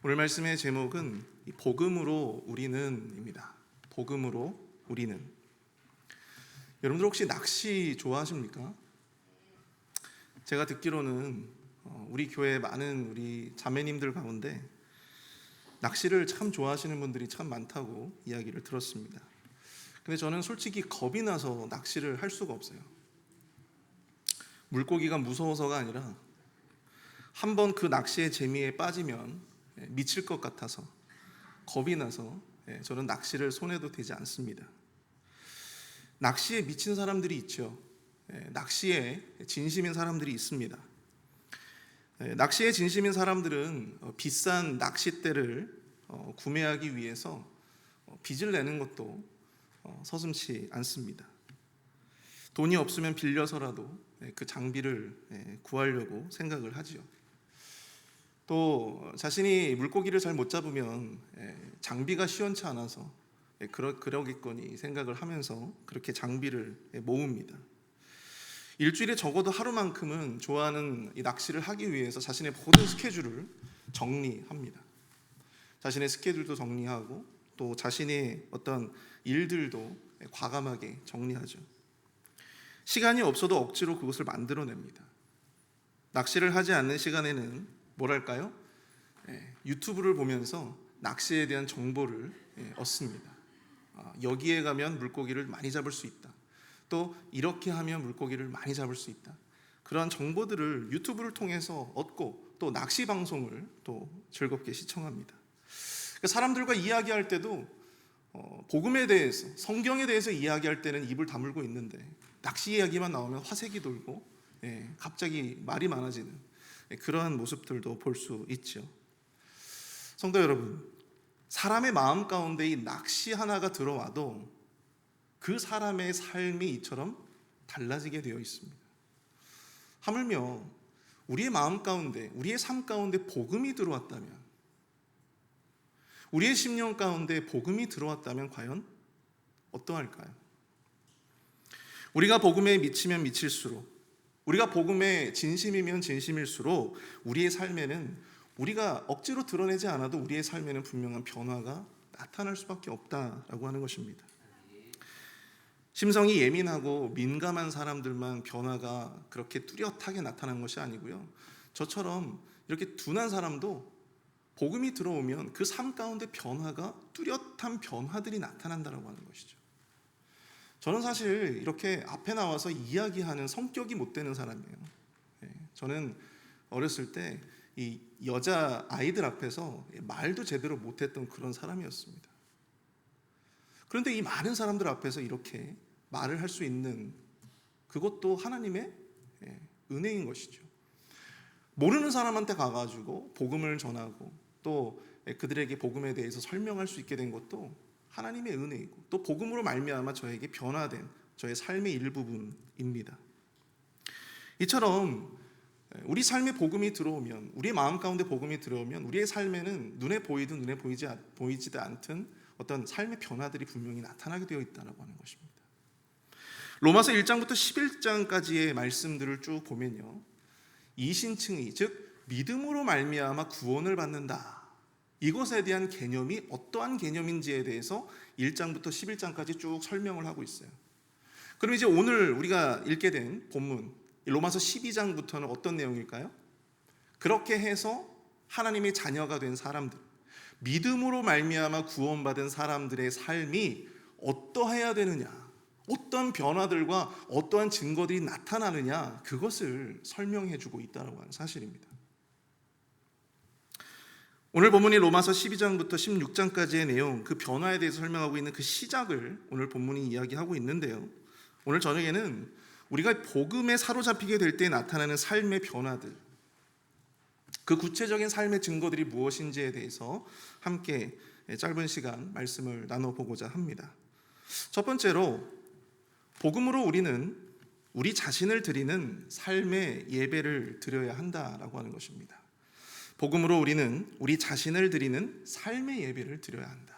오늘 말씀의 제목은 복음으로 우리는입니다. 복음으로 우리는. 여러분들 혹시 낚시 좋아하십니까? 제가 듣기로는 우리 교회 많은 우리 자매님들 가운데 낚시를 참 좋아하시는 분들이 참 많다고 이야기를 들었습니다. 근데 저는 솔직히 겁이 나서 낚시를 할 수가 없어요. 물고기가 무서워서가 아니라 한번 그 낚시의 재미에 빠지면 미칠 것 같아서 겁이 나서 저는 낚시를 손해도 되지 않습니다. 낚시에 미친 사람들이 있죠. 낚시에 진심인 사람들이 있습니다. 낚시에 진심인 사람들은 비싼 낚싯대를 구매하기 위해서 빚을 내는 것도 서슴지 않습니다. 돈이 없으면 빌려서라도 그 장비를 구하려고 생각을 하지요. 또 자신이 물고기를 잘 못 잡으면 장비가 시원치 않아서 그러겠거니 생각을 하면서 그렇게 장비를 모읍니다. 일주일에 적어도 하루만큼은 좋아하는 이 낚시를 하기 위해서 자신의 모든 스케줄을 정리합니다. 자신의 스케줄도 정리하고 또 자신의 어떤 일들도 과감하게 정리하죠. 시간이 없어도 억지로 그것을 만들어냅니다. 낚시를 하지 않는 시간에는 뭐랄까요? 유튜브를 보면서 낚시에 대한 정보를 얻습니다. 여기에 가면 물고기를 많이 잡을 수 있다. 또 이렇게 하면 물고기를 많이 잡을 수 있다. 그러한 정보들을 유튜브를 통해서 얻고 또 낚시 방송을 또 즐겁게 시청합니다. 사람들과 이야기할 때도 복음에 대해서, 성경에 대해서 이야기할 때는 입을 다물고 있는데 낚시 이야기만 나오면 화색이 돌고 갑자기 말이 많아지는 그러한 모습들도 볼 수 있죠. 성도 여러분, 사람의 마음 가운데 이 낚시 하나가 들어와도 그 사람의 삶이 이처럼 달라지게 되어 있습니다. 하물며 우리의 마음 가운데, 우리의 삶 가운데 복음이 들어왔다면, 우리의 심령 가운데 복음이 들어왔다면 과연 어떠할까요? 우리가 복음에 미치면 미칠수록, 우리가 복음에 진심이면 진심일수록 우리의 삶에는, 우리가 억지로 드러내지 않아도 우리의 삶에는 분명한 변화가 나타날 수밖에 없다라고 하는 것입니다. 심성이 예민하고 민감한 사람들만 변화가 그렇게 뚜렷하게 나타나는 것이 아니고요, 저처럼 이렇게 둔한 사람도 복음이 들어오면 그 삶 가운데 변화가, 뚜렷한 변화들이 나타난다라고 하는 것이죠. 저는 사실 이렇게 앞에 나와서 이야기하는 성격이 못 되는 사람이에요. 저는 어렸을 때 이 여자 아이들 앞에서 말도 제대로 못했던 그런 사람이었습니다. 그런데 이 많은 사람들 앞에서 이렇게 말을 할 수 있는, 그것도 하나님의 은혜인 것이죠. 모르는 사람한테 가가지고 복음을 전하고 또 그들에게 복음에 대해서 설명할 수 있게 된 것도 하나님의 은혜이고, 또 복음으로 말미암아 저에게 변화된 저의 삶의 일부분입니다. 이처럼 우리 삶에 복음이 들어오면, 우리의 마음 가운데 복음이 들어오면 우리의 삶에는 눈에 보이든 눈에 보이지도 않든 어떤 삶의 변화들이 분명히 나타나게 되어 있다고 하는 것입니다. 로마서 1장부터 11장까지의 말씀들을 쭉 보면요, 이신칭의, 즉 믿음으로 말미암아 구원을 받는다, 이것에 대한 개념이 어떠한 개념인지에 대해서 1장부터 11장까지 쭉 설명을 하고 있어요. 그럼 이제 오늘 우리가 읽게 된 본문 로마서 12장부터는 어떤 내용일까요? 그렇게 해서 하나님의 자녀가 된 사람들, 믿음으로 말미암아 구원받은 사람들의 삶이 어떠해야 되느냐, 어떤 변화들과 어떠한 증거들이 나타나느냐, 그것을 설명해 주고 있다고 하는 사실입니다. 오늘 본문이 로마서 12장부터 16장까지의 내용, 그 변화에 대해서 설명하고 있는 그 시작을 오늘 본문이 이야기하고 있는데요, 오늘 저녁에는 우리가 복음에 사로잡히게 될 때 나타나는 삶의 변화들, 그 구체적인 삶의 증거들이 무엇인지에 대해서 함께 짧은 시간 말씀을 나눠보고자 합니다. 첫 번째로, 복음으로 우리는 우리 자신을 드리는 삶의 예배를 드려야 한다라고 하는 것입니다. 복음으로 우리는 우리 자신을 드리는 삶의 예배를 드려야 한다.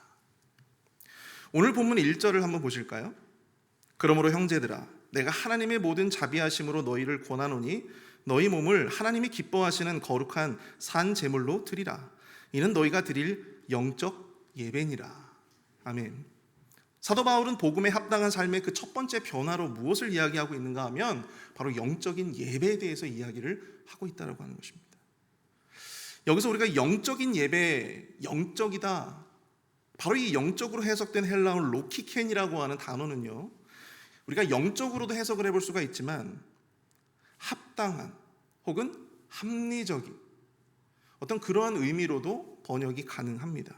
오늘 본문 1절을 한번 보실까요? 그러므로 형제들아, 내가 하나님의 모든 자비하심으로 너희를 권하노니 너희 몸을 하나님이 기뻐하시는 거룩한 산 제물로 드리라. 이는 너희가 드릴 영적 예배니라. 아멘. 사도 바울은 복음에 합당한 삶의 그 첫 번째 변화로 무엇을 이야기하고 있는가 하면 바로 영적인 예배에 대해서 이야기를 하고 있다고 하는 것입니다. 여기서 우리가 영적인 예배, 영적이다, 바로 이 영적으로 해석된 헬라어 로키켄이라고 하는 단어는요, 우리가 영적으로도 해석을 해볼 수가 있지만 합당한 혹은 합리적인 어떤 그러한 의미로도 번역이 가능합니다.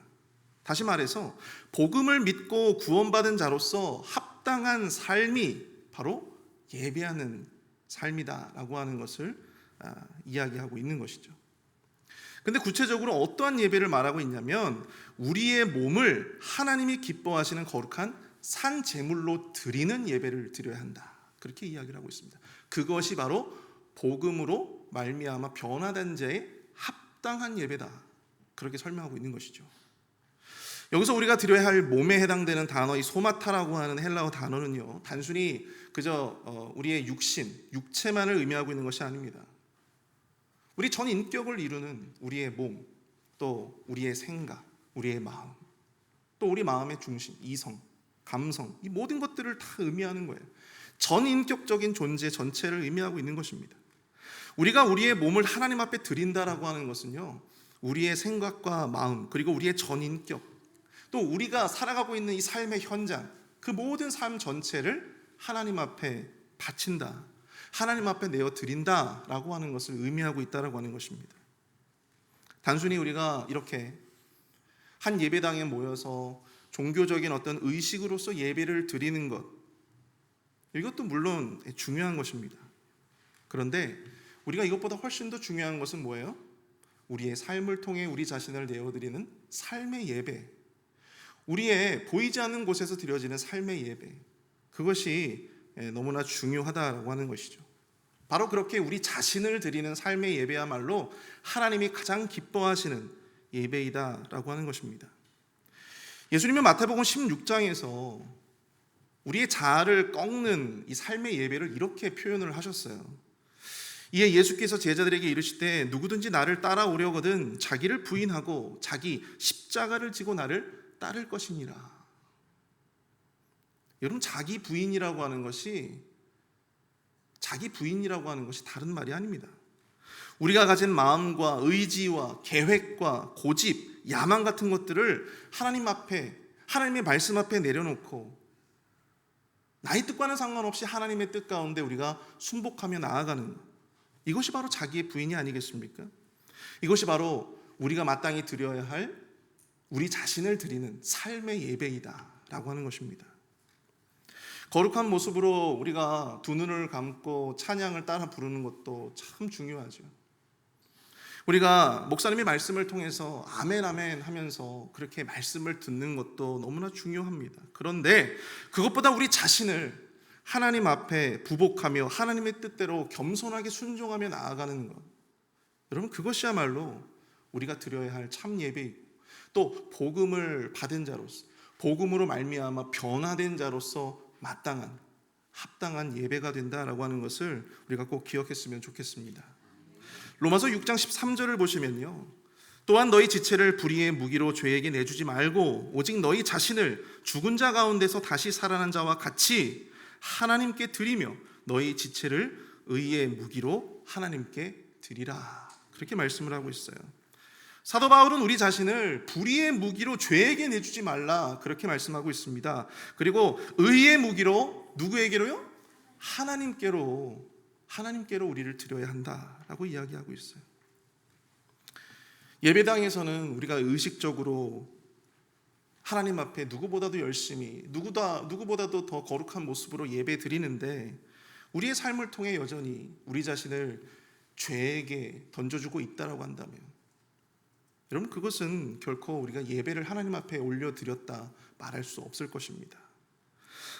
다시 말해서 복음을 믿고 구원받은 자로서 합당한 삶이 바로 예배하는 삶이다라고 하는 것을 이야기하고 있는 것이죠. 근데 구체적으로 어떠한 예배를 말하고 있냐면 우리의 몸을 하나님이 기뻐하시는 거룩한 산 제물로 드리는 예배를 드려야 한다. 그렇게 이야기를 하고 있습니다. 그것이 바로 복음으로 말미암아 변화된 자의 합당한 예배다. 그렇게 설명하고 있는 것이죠. 여기서 우리가 드려야 할 몸에 해당되는 단어, 이 소마타라고 하는 헬라어 단어는요, 단순히 그저 우리의 육신, 육체만을 의미하고 있는 것이 아닙니다. 우리 전 인격을 이루는 우리의 몸, 또 우리의 생각, 우리의 마음, 또 우리 마음의 중심, 이성, 감성, 이 모든 것들을 다 의미하는 거예요. 전 인격적인 존재 전체를 의미하고 있는 것입니다. 우리가 우리의 몸을 하나님 앞에 드린다라고 하는 것은요, 우리의 생각과 마음, 그리고 우리의 전 인격, 또 우리가 살아가고 있는 이 삶의 현장, 그 모든 삶 전체를 하나님 앞에 바친다, 하나님 앞에 내어드린다라고 하는 것을 의미하고 있다라고 하는 것입니다. 단순히 우리가 이렇게 한 예배당에 모여서 종교적인 어떤 의식으로서 예배를 드리는 것, 이것도 물론 중요한 것입니다. 그런데 우리가 이것보다 훨씬 더 중요한 것은 뭐예요? 우리의 삶을 통해 우리 자신을 내어드리는 삶의 예배, 우리의 보이지 않는 곳에서 드려지는 삶의 예배, 그것이 너무나 중요하다라고 하는 것이죠. 바로 그렇게 우리 자신을 드리는 삶의 예배야말로 하나님이 가장 기뻐하시는 예배이다라고 하는 것입니다. 예수님은 마태복음 16장에서 우리의 자아를 꺾는 이 삶의 예배를 이렇게 표현을 하셨어요. 이에 예수께서 제자들에게 이르시되 누구든지 나를 따라오려거든 자기를 부인하고 자기 십자가를 지고 나를 따를 것이니라. 여러분, 자기 부인이라고 하는 것이 다른 말이 아닙니다. 우리가 가진 마음과 의지와 계획과 고집, 야망 같은 것들을 하나님 앞에, 하나님의 말씀 앞에 내려놓고 나의 뜻과는 상관없이 하나님의 뜻 가운데 우리가 순복하며 나아가는 것, 이것이 바로 자기의 부인이 아니겠습니까? 이것이 바로 우리가 마땅히 드려야 할 우리 자신을 드리는 삶의 예배이다라고 하는 것입니다. 거룩한 모습으로 우리가 두 눈을 감고 찬양을 따라 부르는 것도 참 중요하죠. 우리가 목사님의 말씀을 통해서 아멘 아멘 하면서 그렇게 말씀을 듣는 것도 너무나 중요합니다. 그런데 그것보다 우리 자신을 하나님 앞에 부복하며 하나님의 뜻대로 겸손하게 순종하며 나아가는 것, 여러분, 그것이야말로 우리가 드려야 할 참 예배이고 또 복음을 받은 자로서, 복음으로 말미암아 변화된 자로서 마땅한, 합당한 예배가 된다라고 하는 것을 우리가 꼭 기억했으면 좋겠습니다. 로마서 6장 13절을 보시면요, 또한 너희 지체를 불의의 무기로 죄에게 내주지 말고 오직 너희 자신을 죽은 자 가운데서 다시 살아난 자와 같이 하나님께 드리며 너희 지체를 의의 무기로 하나님께 드리라, 그렇게 말씀을 하고 있어요. 사도 바울은 우리 자신을 불의의 무기로 죄에게 내주지 말라, 그렇게 말씀하고 있습니다. 그리고 의의 무기로 누구에게로요? 하나님께로 우리를 드려야 한다라고 이야기하고 있어요. 예배당에서는 우리가 의식적으로 하나님 앞에 누구보다도 열심히, 누구보다도 더 거룩한 모습으로 예배 드리는데 우리의 삶을 통해 여전히 우리 자신을 죄에게 던져주고 있다라고 한다면, 여러분, 그것은 결코 우리가 예배를 하나님 앞에 올려드렸다 말할 수 없을 것입니다.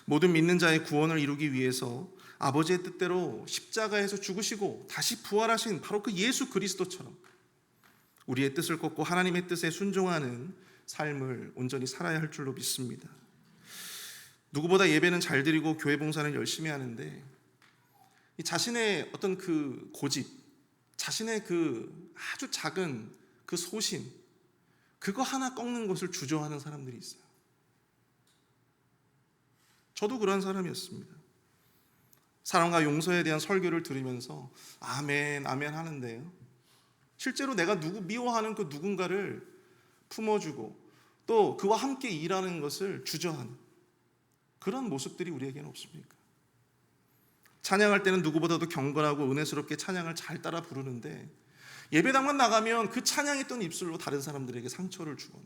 모든 믿는 자의 구원을 이루기 위해서 아버지의 뜻대로 십자가에서 죽으시고 다시 부활하신 바로 그 예수 그리스도처럼 우리의 뜻을 꺾고 하나님의 뜻에 순종하는 삶을 온전히 살아야 할 줄로 믿습니다. 누구보다 예배는 잘 드리고 교회 봉사는 열심히 하는데 자신의 어떤 그 고집, 자신의 그 아주 작은 그 소신, 그거 하나 꺾는 것을 주저하는 사람들이 있어요. 저도 그런 사람이었습니다. 사랑과 용서에 대한 설교를 들으면서 아멘 아멘 하는데요, 실제로 내가 미워하는 그 누군가를 품어주고 또 그와 함께 일하는 것을 주저하는 그런 모습들이 우리에게는 없습니까? 찬양할 때는 누구보다도 경건하고 은혜스럽게 찬양을 잘 따라 부르는데 예배당만 나가면 그 찬양했던 입술로 다른 사람들에게 상처를 주거나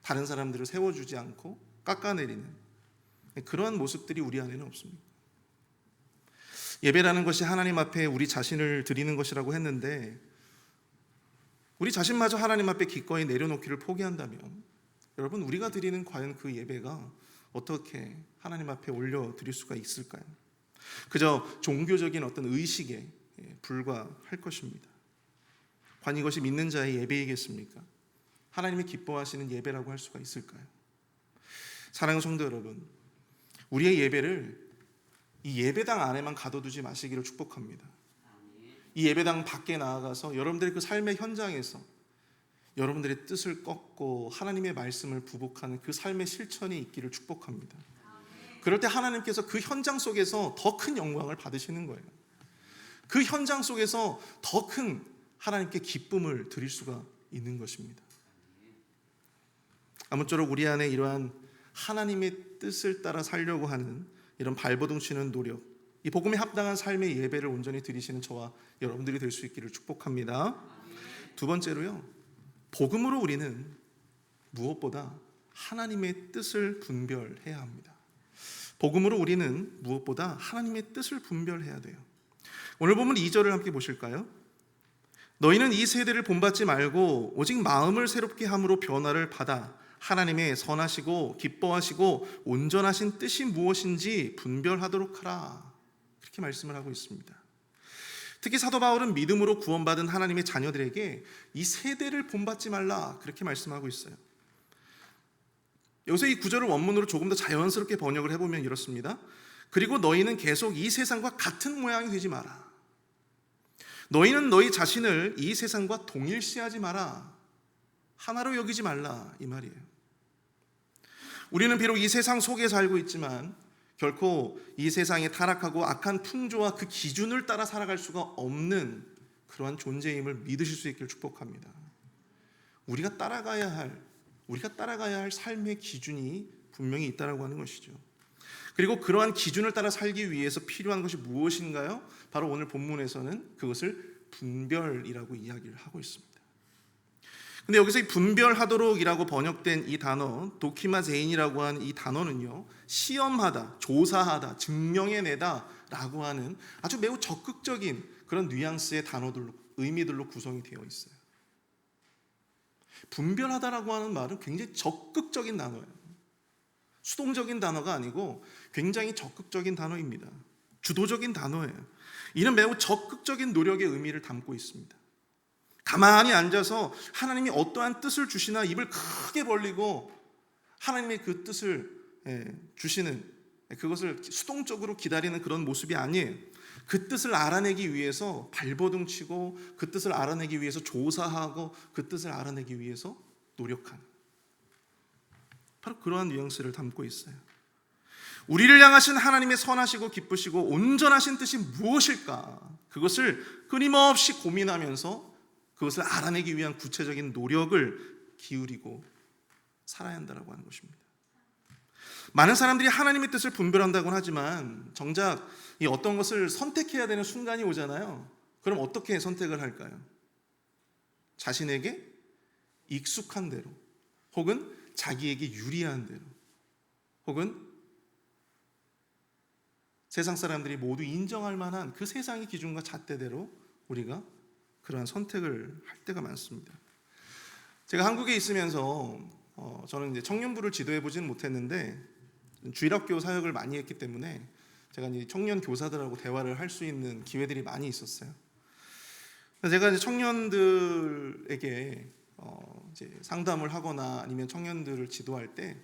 다른 사람들을 세워주지 않고 깎아내리는 그러한 모습들이 우리 안에는 없습니다. 예배라는 것이 하나님 앞에 우리 자신을 드리는 것이라고 했는데 우리 자신마저 하나님 앞에 기꺼이 내려놓기를 포기한다면 여러분, 우리가 드리는 과연 그 예배가 어떻게 하나님 앞에 올려드릴 수가 있을까요? 그저 종교적인 어떤 의식에 불과할 것입니다. 과연 이것이 믿는 자의 예배이겠습니까? 하나님이 기뻐하시는 예배라고 할 수가 있을까요? 사랑하는 성도 여러분, 우리의 예배를 이 예배당 안에만 가둬두지 마시기를 축복합니다. 이 예배당 밖에 나아가서 여러분들의 그 삶의 현장에서 여러분들의 뜻을 꺾고 하나님의 말씀을 부복하는 그 삶의 실천이 있기를 축복합니다. 그럴 때 하나님께서 그 현장 속에서 더 큰 영광을 받으시는 거예요. 그 현장 속에서 더 큰 하나님께 기쁨을 드릴 수가 있는 것입니다. 아무쪼록 우리 안에 이러한 하나님의 뜻을 따라 살려고 하는 이런 발버둥 치는 노력, 이 복음에 합당한 삶의 예배를 온전히 드리시는 저와 여러분들이 될 수 있기를 축복합니다. 두 번째로요, 복음으로 우리는 무엇보다 하나님의 뜻을 분별해야 합니다. 복음으로 우리는 무엇보다 하나님의 뜻을 분별해야 돼요. 오늘 보면 2절을 함께 보실까요? 너희는 이 세대를 본받지 말고 오직 마음을 새롭게 함으로 변화를 받아 하나님의 선하시고 기뻐하시고 온전하신 뜻이 무엇인지 분별하도록 하라, 그렇게 말씀을 하고 있습니다. 특히 사도 바울은 믿음으로 구원받은 하나님의 자녀들에게 이 세대를 본받지 말라, 그렇게 말씀하고 있어요. 여기서 이 구절을 원문으로 조금 더 자연스럽게 번역을 해보면 이렇습니다. 그리고 너희는 계속 이 세상과 같은 모양이 되지 마라. 너희는 너희 자신을 이 세상과 동일시하지 마라. 하나로 여기지 말라, 이 말이에요. 우리는 비록 이 세상 속에 살고 있지만 결코 이 세상의 타락하고 악한 풍조와 그 기준을 따라 살아갈 수가 없는 그러한 존재임을 믿으실 수 있기를 축복합니다. 우리가 따라가야 할 삶의 기준이 분명히 있다라고 하는 것이죠. 그리고 그러한 기준을 따라 살기 위해서 필요한 것이 무엇인가요? 바로 오늘 본문에서는 그것을 분별이라고 이야기를 하고 있습니다. 근데 여기서 이 분별하도록이라고 번역된 이 단어, 도키마제인이라고 하는 이 단어는요, 시험하다, 조사하다, 증명해내다 라고 하는 아주 매우 적극적인 그런 뉘앙스의 단어들로, 의미들로 구성이 되어 있어요. 분별하다라고 하는 말은 굉장히 적극적인 단어예요. 수동적인 단어가 아니고 굉장히 적극적인 단어입니다. 주도적인 단어예요. 이는 매우 적극적인 노력의 의미를 담고 있습니다. 가만히 앉아서 하나님이 어떠한 뜻을 주시나 입을 크게 벌리고 하나님의 그 뜻을 주시는, 그것을 수동적으로 기다리는 그런 모습이 아니에요. 그 뜻을 알아내기 위해서 발버둥 치고 그 뜻을 알아내기 위해서 조사하고 그 뜻을 알아내기 위해서 노력하는, 바로 그러한 뉘앙스를 담고 있어요. 우리를 향하신 하나님의 선하시고 기쁘시고 온전하신 뜻이 무엇일까? 그것을 끊임없이 고민하면서 그것을 알아내기 위한 구체적인 노력을 기울이고 살아야 한다고 하는 것입니다. 많은 사람들이 하나님의 뜻을 분별한다고는 하지만 정작 이 어떤 것을 선택해야 되는 순간이 오잖아요. 그럼 어떻게 선택을 할까요? 자신에게 익숙한 대로, 혹은 자기에게 유리한 대로, 혹은 세상 사람들이 모두 인정할 만한 그 세상의 기준과 잣대대로 우리가 그러한 선택을 할 때가 많습니다. 제가 한국에 있으면서 저는 이제 청년부를 지도해 보지는 못했는데 주일학교 사역을 많이 했기 때문에 제가 이제 청년 교사들하고 대화를 할 수 있는 기회들이 많이 있었어요. 제가 이제 청년들에게 이제 상담을 하거나 아니면 청년들을 지도할 때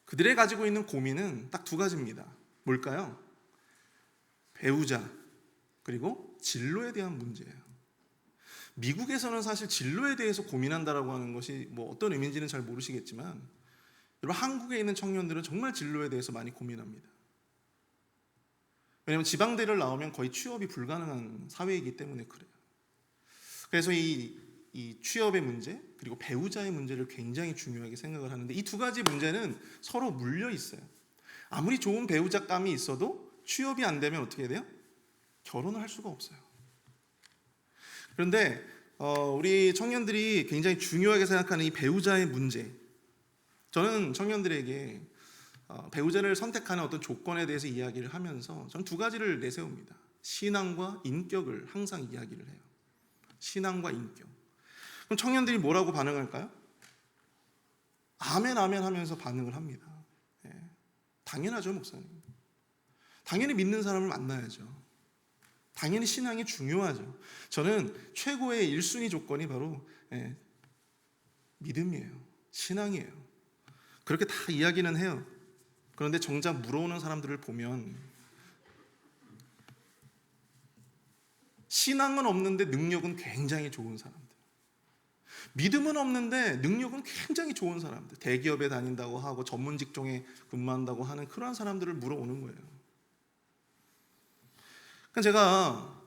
그들이 가지고 있는 고민은 딱 두 가지입니다. 뭘까요? 배우자, 그리고 진로에 대한 문제예요. 미국에서는 사실 진로에 대해서 고민한다라고 하는 것이 뭐 어떤 의미인지는 잘 모르시겠지만, 여러분 한국에 있는 청년들은 정말 진로에 대해서 많이 고민합니다. 왜냐하면 지방대를 나오면 거의 취업이 불가능한 사회이기 때문에 그래요. 그래서 이 취업의 문제 그리고 배우자의 문제를 굉장히 중요하게 생각을 하는데, 이 두 가지 문제는 서로 물려 있어요. 아무리 좋은 배우자감이 있어도 취업이 안 되면 어떻게 돼요? 결혼을 할 수가 없어요. 그런데 우리 청년들이 굉장히 중요하게 생각하는 이 배우자의 문제, 저는 청년들에게 배우자를 선택하는 어떤 조건에 대해서 이야기를 하면서 저는 두 가지를 내세웁니다. 신앙과 인격을 항상 이야기를 해요. 신앙과 인격. 그럼 청년들이 뭐라고 반응할까요? 아멘 아멘 하면서 반응을 합니다. 당연하죠, 목사님. 당연히 믿는 사람을 만나야죠. 당연히 신앙이 중요하죠. 저는 최고의 1순위 조건이 바로 믿음이에요. 신앙이에요. 그렇게 다 이야기는 해요. 그런데 정작 물어오는 사람들을 보면 신앙은 없는데 능력은 굉장히 좋은 사람들, 믿음은 없는데 능력은 굉장히 좋은 사람들, 대기업에 다닌다고 하고 전문 직종에 근무한다고 하는 그러한 사람들을 물어오는 거예요. 그러니까 제가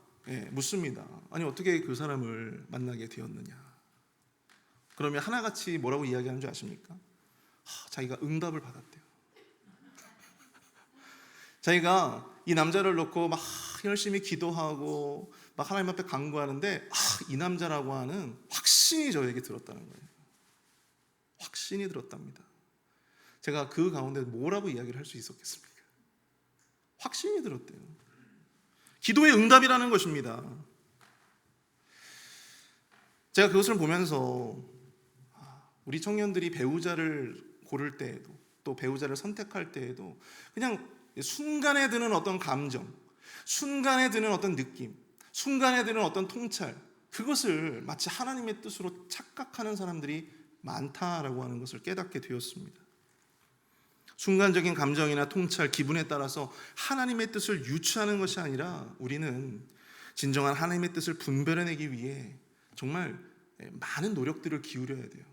묻습니다. 아니 어떻게 그 사람을 만나게 되었느냐? 그러면 하나같이 뭐라고 이야기하는 줄 아십니까? 자기가 응답을 받았대요. 자기가 이 남자를 놓고 막 열심히 기도하고 막 하나님 앞에 간구하는데 이 남자라고 하는 확신이 저에게 들었다는 거예요. 확신이 들었답니다. 제가 그 가운데 뭐라고 이야기를 할 수 있었겠습니까? 확신이 들었대요. 기도의 응답이라는 것입니다. 제가 그것을 보면서 우리 청년들이 배우자를 고를 때에도 또 배우자를 선택할 때에도 그냥 순간에 드는 어떤 감정, 순간에 드는 어떤 느낌, 순간에 드는 어떤 통찰, 그것을 마치 하나님의 뜻으로 착각하는 사람들이 많다라고 하는 것을 깨닫게 되었습니다. 순간적인 감정이나 통찰, 기분에 따라서 하나님의 뜻을 유추하는 것이 아니라 우리는 진정한 하나님의 뜻을 분별해내기 위해 정말 많은 노력들을 기울여야 돼요.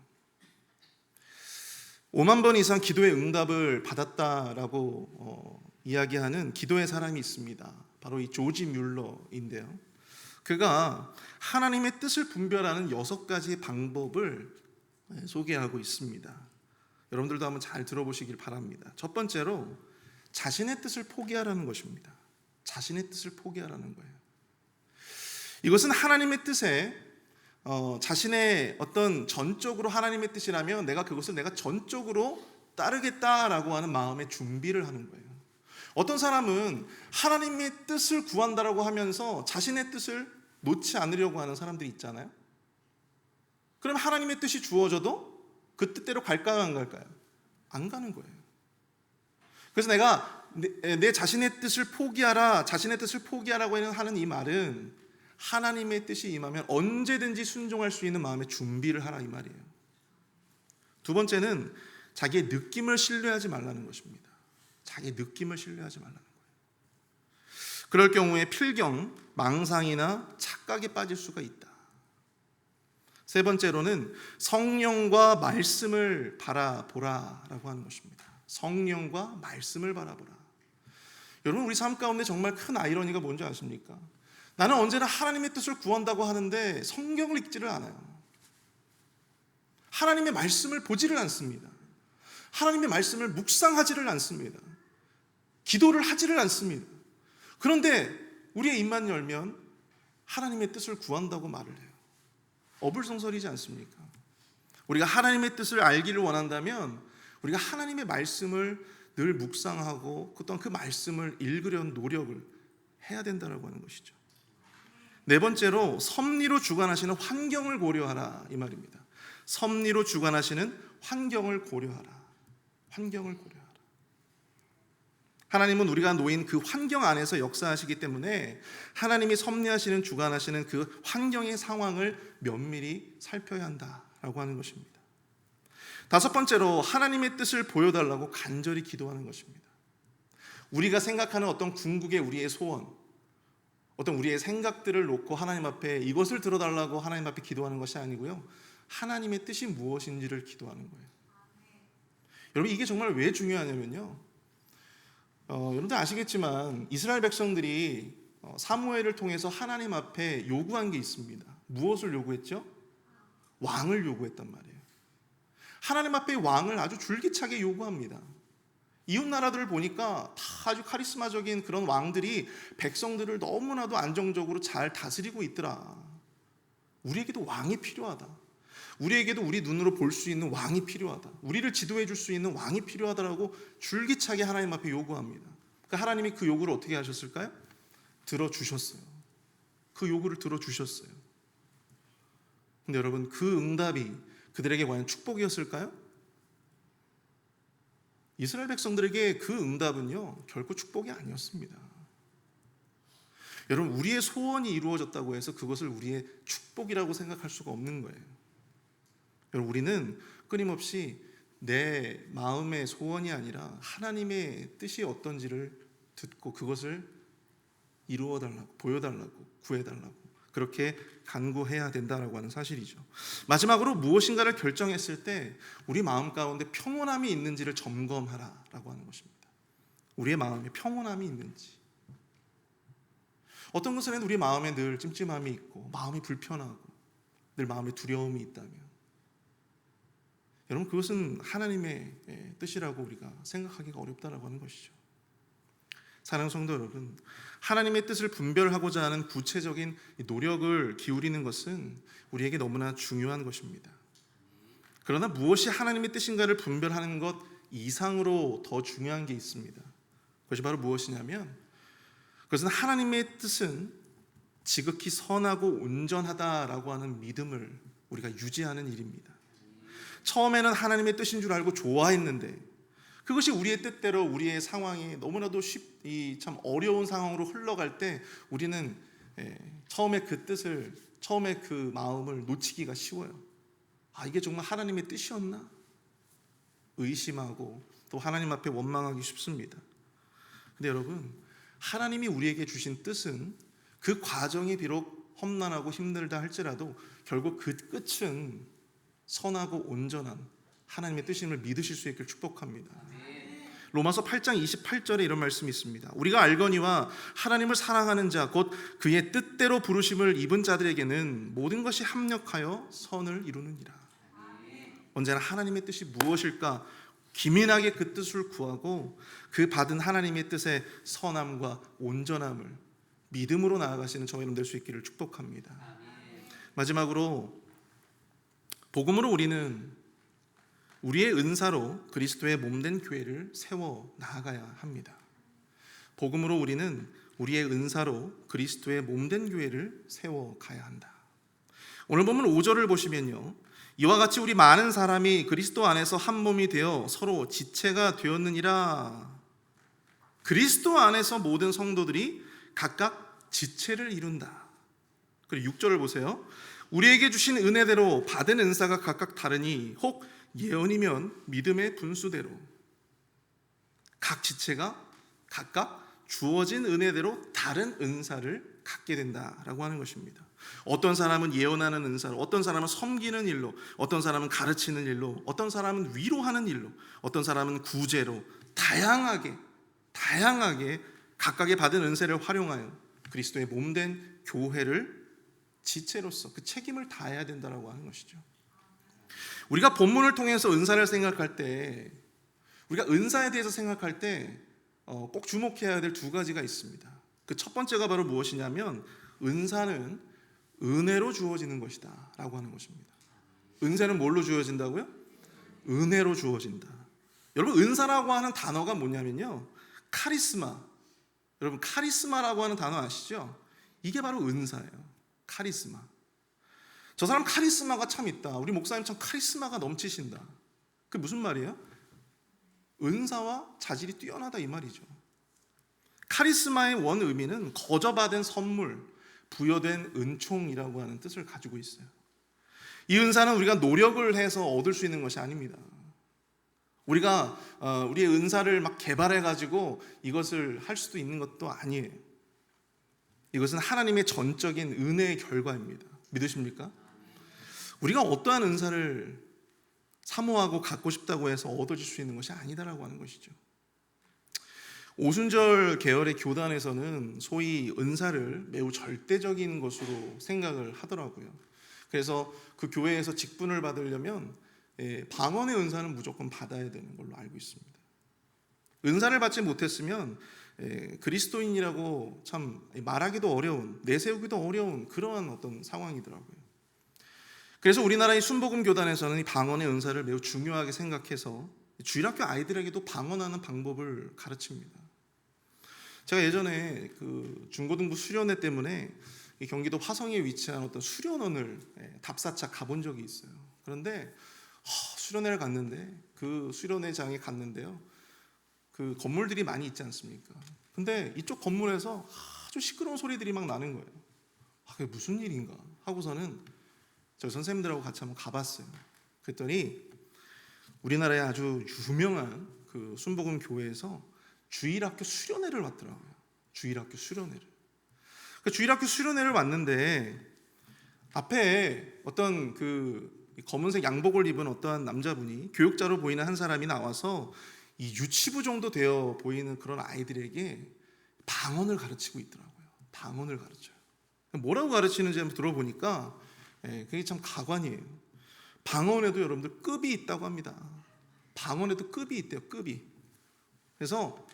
5만 번 이상 기도의 응답을 받았다라고 이야기하는 기도의 사람이 있습니다. 바로 이 조지 뮬러인데요. 그가 하나님의 뜻을 분별하는 6가지의 방법을 소개하고 있습니다. 여러분들도 한번 잘 들어보시길 바랍니다. 첫 번째로 자신의 뜻을 포기하라는 것입니다. 자신의 뜻을 포기하라는 거예요. 이것은 하나님의 뜻에 자신의 어떤 전적으로 하나님의 뜻이라면 내가 그것을 내가 전적으로 따르겠다라고 하는 마음의 준비를 하는 거예요. 어떤 사람은 하나님의 뜻을 구한다라고 하면서 자신의 뜻을 놓지 않으려고 하는 사람들이 있잖아요. 그럼 하나님의 뜻이 주어져도 그 뜻대로 갈까요, 안 갈까요? 안 가는 거예요. 그래서 내가 내 자신의 뜻을 포기하라, 자신의 뜻을 포기하라고 하는 이 말은 하나님의 뜻이 임하면 언제든지 순종할 수 있는 마음의 준비를 하라 이 말이에요. 두 번째는 자기의 느낌을 신뢰하지 말라는 것입니다. 자기의 느낌을 신뢰하지 말라는 거예요. 그럴 경우에 필경, 망상이나 착각에 빠질 수가 있다. 세 번째로는 성령과 말씀을 바라보라라고 하는 것입니다. 성령과 말씀을 바라보라. 여러분, 우리 삶 가운데 정말 큰 아이러니가 뭔지 아십니까? 나는 언제나 하나님의 뜻을 구한다고 하는데 성경을 읽지를 않아요. 하나님의 말씀을 보지를 않습니다. 하나님의 말씀을 묵상하지를 않습니다. 기도를 하지를 않습니다. 그런데 우리의 입만 열면 하나님의 뜻을 구한다고 말을 해요. 어불성설이지 않습니까? 우리가 하나님의 뜻을 알기를 원한다면 우리가 하나님의 말씀을 늘 묵상하고 어떤 그 말씀을 읽으려는 노력을 해야 된다고 하는 것이죠. 네 번째로 섭리로 주관하시는 환경을 고려하라 이 말입니다. 섭리로 주관하시는 환경을 고려하라. 환경을 고려하라. 하나님은 우리가 놓인 그 환경 안에서 역사하시기 때문에 하나님이 섭리하시는 주관하시는 그 환경의 상황을 면밀히 살펴야 한다라고 하는 것입니다. 다섯 번째로 하나님의 뜻을 보여달라고 간절히 기도하는 것입니다. 우리가 생각하는 어떤 궁극의 우리의 소원, 어떤 우리의 생각들을 놓고 하나님 앞에 이것을 들어달라고 하나님 앞에 기도하는 것이 아니고요, 하나님의 뜻이 무엇인지를 기도하는 거예요. 여러분, 이게 정말 왜 중요하냐면요, 여러분들 아시겠지만 이스라엘 백성들이 사무엘을 통해서 하나님 앞에 요구한 게 있습니다. 무엇을 요구했죠? 왕을 요구했단 말이에요. 하나님 앞에 왕을 아주 줄기차게 요구합니다. 이웃 나라들을 보니까 다 아주 카리스마적인 그런 왕들이 백성들을 너무나도 안정적으로 잘 다스리고 있더라. 우리에게도 왕이 필요하다. 우리에게도 우리 눈으로 볼 수 있는 왕이 필요하다. 우리를 지도해 줄 수 있는 왕이 필요하다라고 줄기차게 하나님 앞에 요구합니다. 그러니까 하나님이 그 요구를 어떻게 하셨을까요? 들어주셨어요. 그 요구를 들어주셨어요. 근데 여러분, 그 응답이 그들에게 과연 축복이었을까요? 이스라엘 백성들에게 그 응답은요, 결코 축복이 아니었습니다. 여러분, 우리의 소원이 이루어졌다고 해서 그것을 우리의 축복이라고 생각할 수가 없는 거예요. 여러분, 우리는 끊임없이 내 마음의 소원이 아니라 하나님의 뜻이 어떤지를 듣고 그것을 이루어달라고, 보여달라고, 구해달라고 그렇게 간구해야 된다라고 하는 사실이죠. 마지막으로 무엇인가를 결정했을 때 우리 마음 가운데 평온함이 있는지를 점검하라라고 하는 것입니다. 우리의 마음에 평온함이 있는지. 어떤 것은 우리 마음에 늘 찜찜함이 있고 마음이 불편하고 늘 마음에 두려움이 있다면, 여러분, 그것은 하나님의 뜻이라고 우리가 생각하기가 어렵다라고 하는 것이죠. 사랑하는 성도 여러분, 하나님의 뜻을 분별하고자 하는 구체적인 노력을 기울이는 것은 우리에게 너무나 중요한 것입니다. 그러나 무엇이 하나님의 뜻인가를 분별하는 것 이상으로 더 중요한 게 있습니다. 그것이 바로 무엇이냐면, 그것은 하나님의 뜻은 지극히 선하고 온전하다라고 하는 믿음을 우리가 유지하는 일입니다. 처음에는 하나님의 뜻인 줄 알고 좋아했는데 그것이 우리의 뜻대로 우리의 상황이 너무나도 참 어려운 상황으로 흘러갈 때 우리는 처음에 그 뜻을, 처음에 그 마음을 놓치기가 쉬워요. 아, 이게 정말 하나님의 뜻이었나? 의심하고 또 하나님 앞에 원망하기 쉽습니다. 근데 여러분, 하나님이 우리에게 주신 뜻은 그 과정이 비록 험난하고 힘들다 할지라도 결국 그 끝은 선하고 온전한 하나님의 뜻임을 믿으실 수 있기를 축복합니다. 로마서 8장 28절에 이런 말씀이 있습니다. 우리가 알거니와 하나님을 사랑하는 자 곧 그의 뜻대로 부르심을 입은 자들에게는 모든 것이 합력하여 선을 이루느니라. 언제나 하나님의 뜻이 무엇일까 기민하게 그 뜻을 구하고 그 받은 하나님의 뜻의 선함과 온전함을 믿음으로 나아가시는 저와 여러분 될 수 있기를 축복합니다. 마지막으로, 복음으로 우리는 우리의 은사로 그리스도의 몸된 교회를 세워 나아가야 합니다. 복음으로 우리는 우리의 은사로 그리스도의 몸된 교회를 세워 가야 한다. 오늘 보면 5절을 보시면요, 이와 같이 우리 많은 사람이 그리스도 안에서 한 몸이 되어 서로 지체가 되었느니라. 그리스도 안에서 모든 성도들이 각각 지체를 이룬다. 그리고 6절을 보세요. 우리에게 주신 은혜대로 받은 은사가 각각 다르니 혹 예언이면 믿음의 분수대로. 각 지체가 각각 주어진 은혜대로 다른 은사를 갖게 된다라고 하는 것입니다. 어떤 사람은 예언하는 은사로, 어떤 사람은 섬기는 일로, 어떤 사람은 가르치는 일로, 어떤 사람은 위로하는 일로, 어떤 사람은 구제로, 다양하게 각각의 받은 은사를 활용하여 그리스도의 몸된 교회를 지체로서 그 책임을 다해야 된다라고 하는 것이죠. 우리가 본문을 통해서 은사를 생각할 때, 우리가 은사에 대해서 생각할 때 꼭 주목해야 될 두 가지가 있습니다. 그 첫 번째가 바로 무엇이냐면, 은사는 은혜로 주어지는 것이다 라고 하는 것입니다. 은사는 뭘로 주어진다고요? 은혜로 주어진다. 여러분, 은사라고 하는 단어가 뭐냐면요, 카리스마. 여러분, 카리스마라고 하는 단어 아시죠? 이게 바로 은사예요. 카리스마. 저 사람 카리스마가 참 있다. 우리 목사님 참 카리스마가 넘치신다. 그게 무슨 말이에요? 은사와 자질이 뛰어나다 이 말이죠. 카리스마의 원 의미는 거저받은 선물, 부여된 은총이라고 하는 뜻을 가지고 있어요. 이 은사는 우리가 노력을 해서 얻을 수 있는 것이 아닙니다. 우리가 우리의 은사를 막 개발해 가지고 이것을 할 수도 있는 것도 아니에요. 이것은 하나님의 전적인 은혜의 결과입니다. 믿으십니까? 우리가 어떠한 은사를 사모하고 갖고 싶다고 해서 얻어질 수 있는 것이 아니다라고 하는 것이죠. 오순절 계열의 교단에서는 소위 은사를 매우 절대적인 것으로 생각을 하더라고요. 그래서 그 교회에서 직분을 받으려면 방언의 은사는 무조건 받아야 되는 걸로 알고 있습니다. 은사를 받지 못했으면 그리스도인이라고 참 말하기도 어려운, 내세우기도 어려운 그러한 어떤 상황이더라고요. 그래서 우리나라의 순복음 교단에서는 이 방언의 은사를 매우 중요하게 생각해서 주일학교 아이들에게도 방언하는 방법을 가르칩니다. 제가 예전에 그 중고등부 수련회 때문에 이 경기도 화성에 위치한 어떤 수련원을 답사차 가본 적이 있어요. 그런데 수련회를 갔는데 그 수련회장에 갔는데요. 그 건물들이 많이 있지 않습니까? 근데 이쪽 건물에서 아주 시끄러운 소리들이 막 나는 거예요. 그게 무슨 일인가 하고서는 저희 선생님들하고 같이 한번 가봤어요. 그랬더니 우리나라의 아주 유명한 그 순복음 교회에서 주일학교 수련회를 왔더라고요. 주일학교 수련회를. 그 주일학교 수련회를 왔는데 앞에 어떤 그 검은색 양복을 입은 어떠한 남자분이 교육자로 보이는 한 사람이 나와서 이 유치부 정도 되어 보이는 그런 아이들에게 방언을 가르치고 있더라고요. 방언을 가르쳐요. 뭐라고 가르치는지 한번 들어보니까 그게 참 가관이에요. 방언에도 여러분들 급이 있다고 합니다. 방언에도 급이 있대요. 급이. 그래서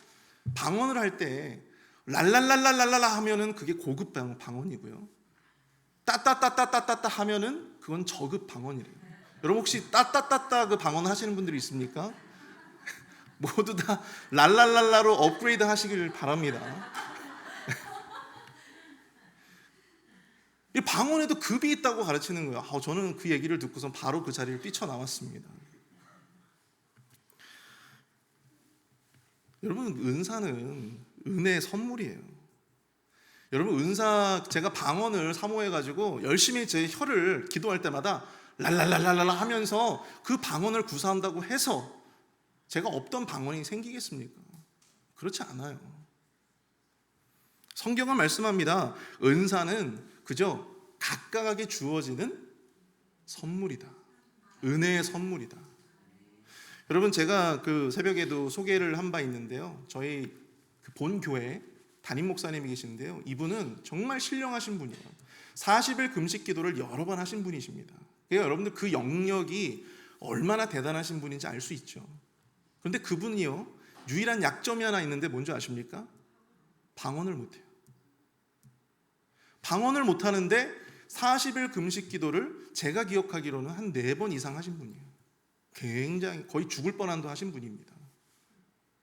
방언을 할 때 랄랄랄랄랄라 하면은 그게 고급 방언이고요. 따따따따따따 하면은 그건 저급 방언이래요. 여러분 혹시 따따따따 그 방언 하시는 분들이 있습니까? 모두 다 랄랄랄라로 업그레이드 하시길 바랍니다. 이 방언에도 급이 있다고 가르치는 거예요. 저는 그 얘기를 듣고선 바로 그 자리를 뛰쳐나왔습니다. 여러분 은사는 은혜의 선물이에요. 여러분 은사 제가 방언을 사모해가지고 열심히 제 혀를 기도할 때마다 랄랄랄랄라 하면서 그 방언을 구사한다고 해서 제가 없던 방언이 생기겠습니까? 그렇지 않아요. 성경은 말씀합니다. 은사는 그저 각각하게 주어지는 선물이다. 은혜의 선물이다. 여러분 제가 그 새벽에도 소개를 한 바 있는데요. 저희 본 교회 담임 목사님이 계신데요. 이분은 정말 신령하신 분이에요. 40일 금식 기도를 여러 번 하신 분이십니다. 그러니까 여러분들 그 영역이 얼마나 대단하신 분인지 알 수 있죠. 그런데 그분이요. 유일한 약점이 하나 있는데 뭔지 아십니까? 방언을 못해요. 방언을 못하는데 40일 금식 기도를 제가 기억하기로는 한 4번 이상 하신 분이에요. 굉장히 거의 죽을 뻔한도 하신 분입니다.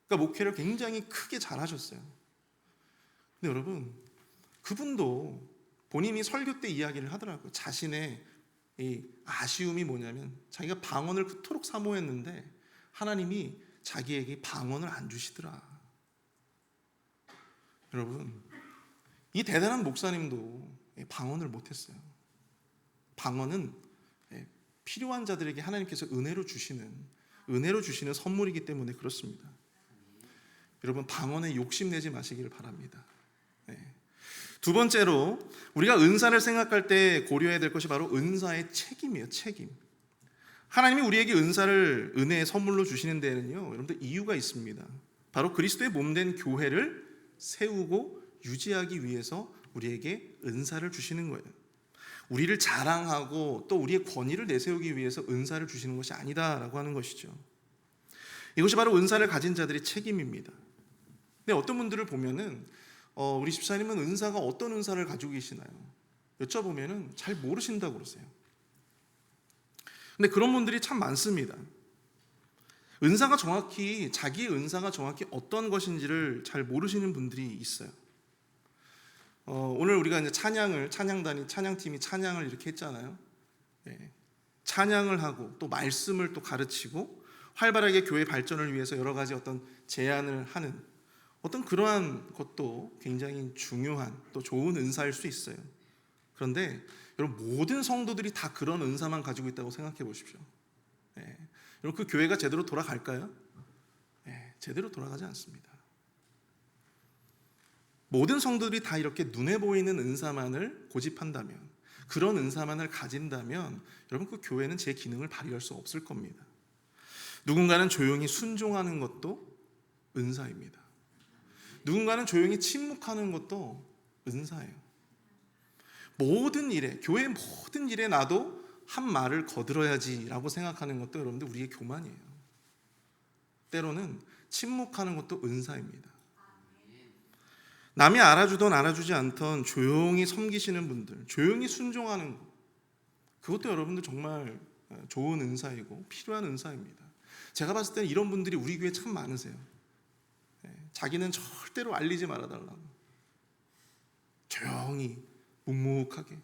그러니까 목회를 굉장히 크게 잘하셨어요. 근데 여러분 그분도 본인이 설교 때 이야기를 하더라고요. 자신의 이 아쉬움이 뭐냐면 자기가 방언을 그토록 사모했는데 하나님이 자기에게 방언을 안 주시더라. 여러분 이 대단한 목사님도 방언을 못했어요. 방언은 필요한 자들에게 하나님께서 은혜로 주시는 선물이기 때문에 그렇습니다. 여러분 방언에 욕심내지 마시기를 바랍니다. 두 번째로 우리가 은사를 생각할 때 고려해야 될 것이 바로 은사의 책임이에요. 책임. 하나님이 우리에게 은사를 은혜의 선물로 주시는 데에는요, 여러분들 이유가 있습니다. 바로 그리스도의 몸된 교회를 세우고 유지하기 위해서 우리에게 은사를 주시는 거예요. 우리를 자랑하고 또 우리의 권위를 내세우기 위해서 은사를 주시는 것이 아니다라고 하는 것이죠. 이것이 바로 은사를 가진 자들의 책임입니다. 근데 어떤 분들을 보면은 우리 집사님은 은사가 어떤 은사를 가지고 계시나요? 여쭤보면은 잘 모르신다고 그러세요. 근데 그런 분들이 참 많습니다. 자기의 은사가 정확히 어떤 것인지를 잘 모르시는 분들이 있어요. 오늘 우리가 이제 찬양팀이 찬양을 이렇게 했잖아요. 찬양을 하고 또 말씀을 또 가르치고 활발하게 교회 발전을 위해서 여러 가지 어떤 제안을 하는 어떤 그러한 것도 굉장히 중요한 또 좋은 은사일 수 있어요. 그런데 여러분 모든 성도들이 다 그런 은사만 가지고 있다고 생각해 보십시오. 여러분 그 교회가 제대로 돌아갈까요? 제대로 돌아가지 않습니다. 모든 성도들이 다 이렇게 눈에 보이는 은사만을 고집한다면, 그런 은사만을 가진다면 여러분 그 교회는 제 기능을 발휘할 수 없을 겁니다. 누군가는 조용히 순종하는 것도 은사입니다. 누군가는 조용히 침묵하는 것도 은사예요. 모든 일에, 교회의 모든 일에 나도 한 말을 거들어야지라고 생각하는 것도 여러분들 우리의 교만이에요. 때로는 침묵하는 것도 은사입니다. 남이 알아주던 알아주지 않던 조용히 섬기시는 분들, 조용히 순종하는 것, 그것도 여러분들 정말 좋은 은사이고 필요한 은사입니다. 제가 봤을 때는 이런 분들이 우리 교회에 참 많으세요. 자기는 절대로 알리지 말아달라고, 조용히 묵묵하게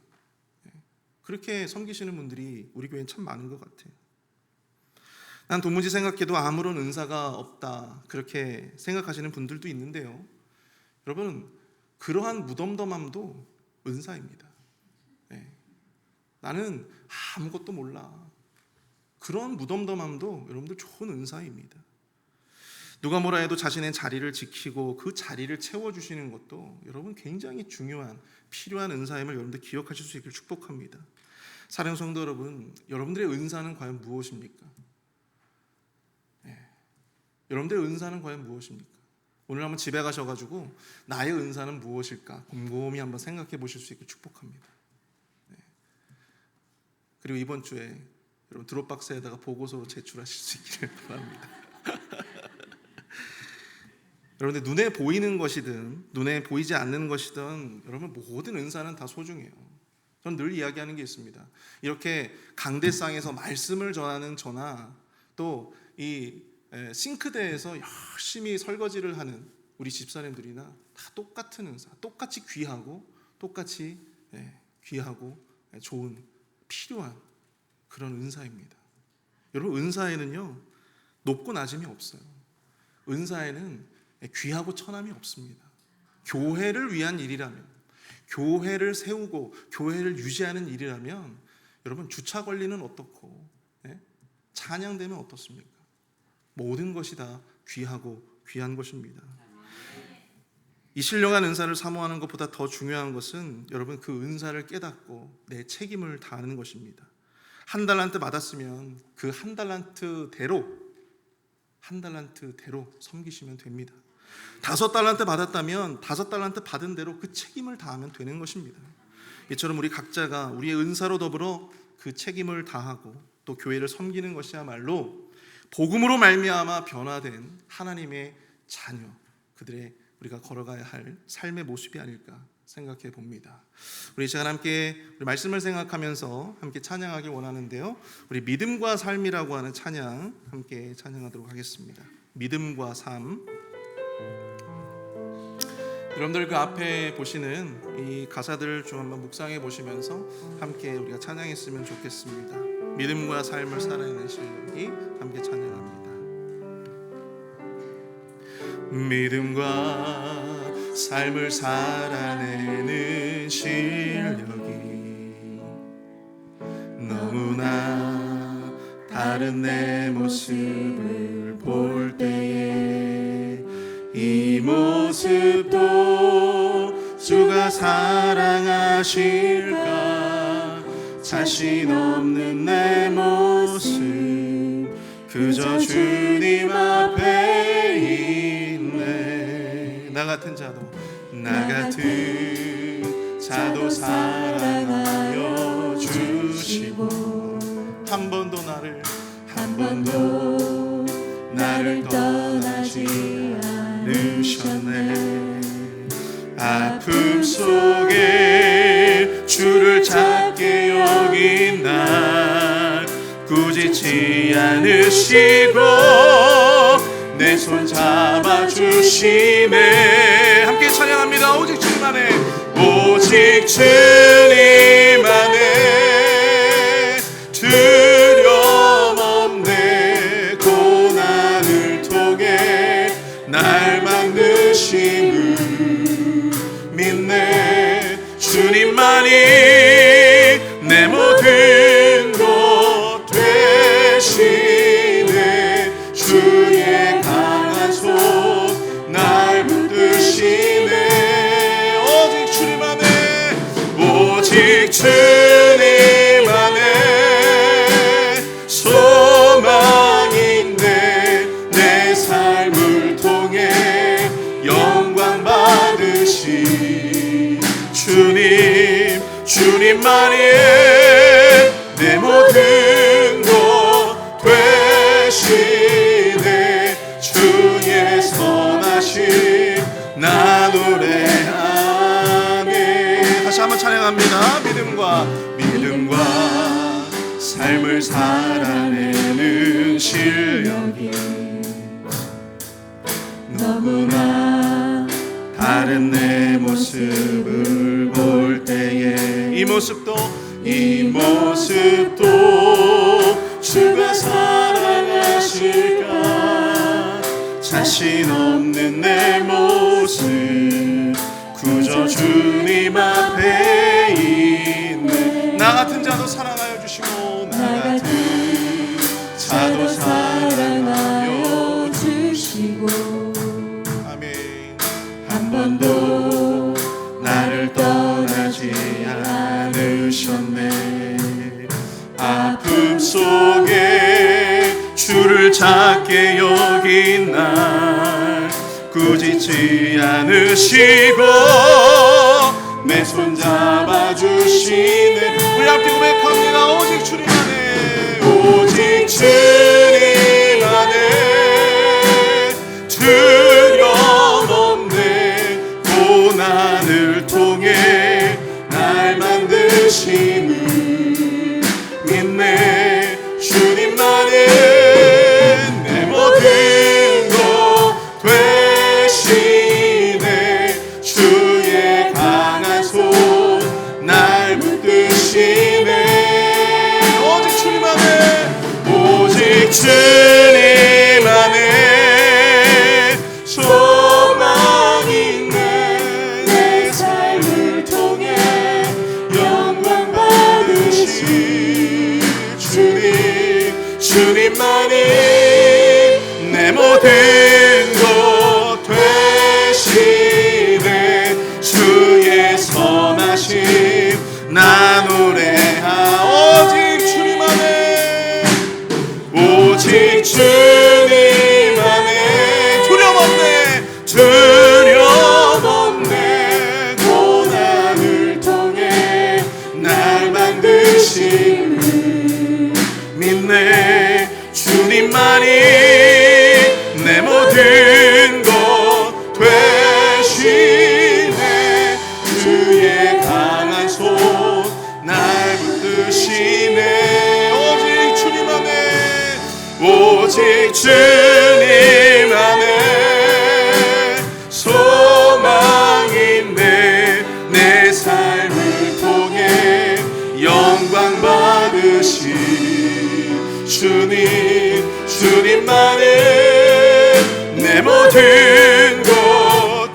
그렇게 섬기시는 분들이 우리 교회에 참 많은 것 같아요. 난 도무지 생각해도 아무런 은사가 없다, 그렇게 생각하시는 분들도 있는데요, 여러분 그러한 무덤덤함도 은사입니다. 나는 아무것도 몰라, 그런 무덤덤함도 여러분들 좋은 은사입니다. 누가 뭐라 해도 자신의 자리를 지키고 그 자리를 채워주시는 것도 여러분 굉장히 중요한 필요한 은사임을 여러분들 기억하실 수 있기를 축복합니다. 사랑하는 성도 여러분, 여러분들의 은사는 과연 무엇입니까? 여러분들의 은사는 과연 무엇입니까? 오늘 한번 집에 가셔가지고 나의 은사는 무엇일까 곰곰이 한번 생각해 보실 수 있기를 축복합니다. 그리고 이번 주에 여러분 드롭박스에다가 보고서로 제출하실 수 있기를 바랍니다. 여러분들 눈에 보이는 것이든 눈에 보이지 않는 것이든 여러분 모든 은사는 다 소중해요. 저는 늘 이야기하는 게 있습니다. 이렇게 강대상에서 말씀을 전하는 저나 또 이 싱크대에서 열심히 설거지를 하는 우리 집사님들이나 다 똑같은 은사, 똑같이 귀하고 똑같이 귀하고 좋은 필요한 그런 은사입니다. 여러분 은사에는요 높고 낮음이 없어요. 은사에는 귀하고 천함이 없습니다. 교회를 위한 일이라면, 교회를 세우고 교회를 유지하는 일이라면 여러분 주차 권리는 어떻고 찬양되면 어떻습니까? 모든 것이 다 귀하고 귀한 것입니다. 이 신령한 은사를 사모하는 것보다 더 중요한 것은 여러분 그 은사를 깨닫고 내 책임을 다하는 것입니다. 한 달란트 받았으면 그 한 달란트대로 섬기시면 됩니다. 5달란트 받았다면 5달란트 받은 대로 그 책임을 다하면 되는 것입니다. 이처럼 우리 각자가 우리의 은사로 더불어 그 책임을 다하고 또 교회를 섬기는 것이야말로 복음으로 말미암아 변화된 하나님의 자녀, 그들의 우리가 걸어가야 할 삶의 모습이 아닐까 생각해 봅니다. 우리 이 시간 함께 우리 말씀을 생각하면서 함께 찬양하기 원하는데요, 우리 믿음과 삶이라고 하는 찬양 함께 찬양하도록 하겠습니다. 믿음과 삶. 여러분들 그 앞에 보시는 이 가사들을 좀 한번 묵상해 보시면서 함께 우리가 찬양했으면 좋겠습니다. 믿음과 삶을 살아내는 실력이 함께 찬양합니다. 믿음과 삶을 살아내는 실력이 너무나 다른 내 모습을 볼 때에 이 모습도 주가 사랑하실까? 자신 없는 내 모습 그저 주님 앞에 있네. 나 같은 자도 사랑하여 주시고 한 번도 나를 떠나지 않으셨네. 아픔 속에 주를 찾게 여긴 날 꾸짖지 않으시고 내 손 잡아주시네. 함께 찬양합니다. 오직 주님 안에, 오직 주님 안에 두려움 없네. 고난을 통해 날 만드심을 믿네. 주님만이 내 모든 것 되시네. 주의 강한 손 날 붙드시네. 주님만이 내 모든 것 되시네. 주의 선하심 나 노래하네. 다시 한번 찬양합니다. 믿음과 삶을 살아내는 실력이 너무나 다른 내 모습을 볼 때에 이 모습도 주가 사랑하실까. 자신 없는 내 모습 그저 주님 앞에 있네. 나 같은 자도 사랑하여 주시고 나 같은 자도 사랑하여 주시고 아멘. 한 번도 나를 떠나지 않으셨네. 아픔 속에 주를 찾게 여긴 날 꾸짖지 않으시고 내 손 잡아주시네. 우리 함께 고백합니다. 오직 주님 안에 오직 주님 안에 두려움 없네. 고난을 통해 날 만드심을 믿네. 주님만이 내 모든 것 되시네. 주의 강한 손 날 붙드시네. 오직 주님 안에 소망 있네. 내 삶을 통해 영광 받으신 주님만이 내 모든 것 되시네. 주의 선하심 나 노래하. 오직 주님 안에 오직 주님 안에 두려움 없네. 고난을 통해 날 만드신 믿네. 주님만이 내 모든 것 되시네. 주의 강한 손 날 붙드시네. 오직 주님 안에 소망 있네. 내 삶을 통해 영광 받으신 주님만이 내 모든 것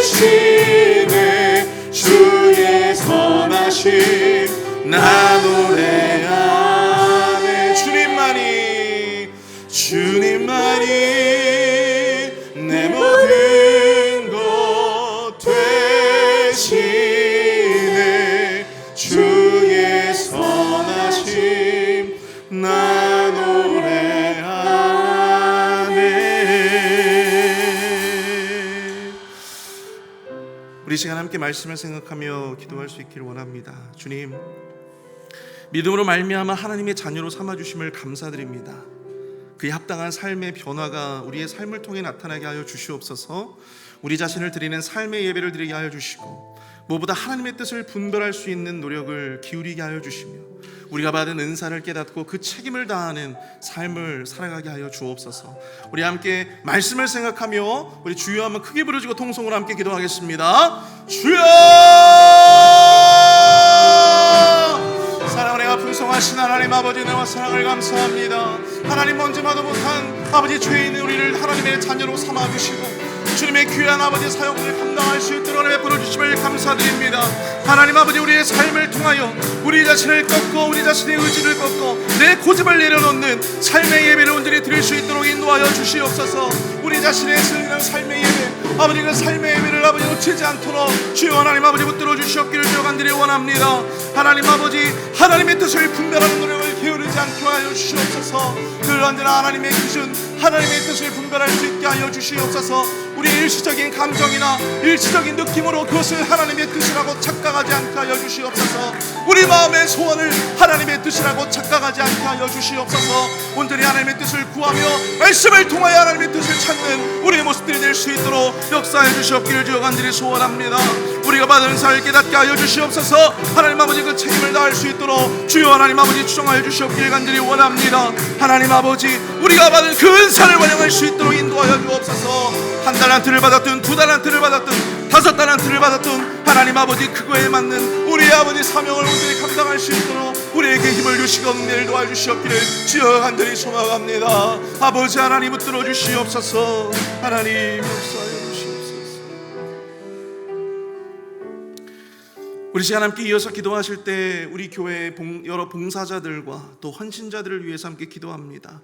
되시네. 주의 선하심 나 노래하네. 주님만이 내 모든 것 되시네. 주의 선하심 나 노래하네. 우리 시간 함께 말씀을 생각하며 기도할 수 있기를 원합니다. 주님, 믿음으로 말미암아 하나님의 자녀로 삼아주심을 감사드립니다. 그에 합당한 삶의 변화가 우리의 삶을 통해 나타나게 하여 주시옵소서. 우리 자신을 드리는 삶의 예배를 드리게 하여 주시고 무엇보다 하나님의 뜻을 분별할 수 있는 노력을 기울이게 하여 주시며 우리가 받은 은사를 깨닫고 그 책임을 다하는 삶을 살아가게 하여 주옵소서. 우리 함께 말씀을 생각하며 우리 주여 한번 크게 부르짖고 통성으로 함께 기도하겠습니다. 주여! 사랑을 내가 풍성하신 하나님 아버지, 내와 사랑을 감사합니다. 하나님 먼지마도 못한 아버지 죄 있는 우리를 하나님의 자녀로 삼아주시고 주님의 귀한 아버지 사역을 감당할 수 있도록 베풀어 주심을 감사드립니다. 하나님 아버지, 우리의 삶을 통하여 우리 자신을 꺾고 우리 자신의 의지를 꺾고 내 고집을 내려놓는 삶의 예배를 온전히 드릴 수 있도록 인도하여 주시옵소서. 우리 자신의 승리한 삶의 예배, 아버지 그 삶의 예배를 아버지 놓치지 않도록 주여 하나님 아버지 붙들어 주시옵기를 주여 간절히 원합니다. 하나님 아버지, 하나님의 뜻을 분별하는 노력을 게으르지 않게 하여 주시옵소서. 늘 언제나 하나님의 기준, 하나님의 뜻을 분별할 수 있게 하여 주시옵소서. 우리 일시적인 감정이나 일시적인 느낌으로 그것을 하나님의 뜻이라고 착각하지 않게 하여 주시옵소서. 우리 마음의 소원을 하나님의 뜻이라고 착각하지 않게 하여 주시옵소서. 온전히 하나님의 뜻을 구하며 말씀을 통하여 하나님의 뜻을 찾는 우리의 모습들이 될 수 있도록 역사해 주시옵기를 주여 간절히 소원합니다. 우리가 받은 은사를 깨닫게 하여 주시옵소서. 하나님 아버지 그 책임을 다할 수 있도록 주여 하나님 아버지 추정하여 주시옵기를 간절히 원합니다. 하나님 아버지 우리가 받은 그 은사를 완용할 수 있도록 인도하여 주옵소서. 한 달란트를 받았든 두 달란트를 받았든 5달란트를 받았든 하나님 아버지 그거에 맞는 우리의 아버지 사명을 온전히 감당할 수 있도록 우리에게 힘을 주시고 은혜를 도와주시옵기를 주여 간절히 소망합니다. 아버지 하나님 붙들어 주시옵소서. 하나님 역사하여 주시옵소서. 우리 시간 함께 이어서 기도하실 때 우리 교회의 여러 봉사자들과 또 헌신자들을 위해서 함께 기도합니다.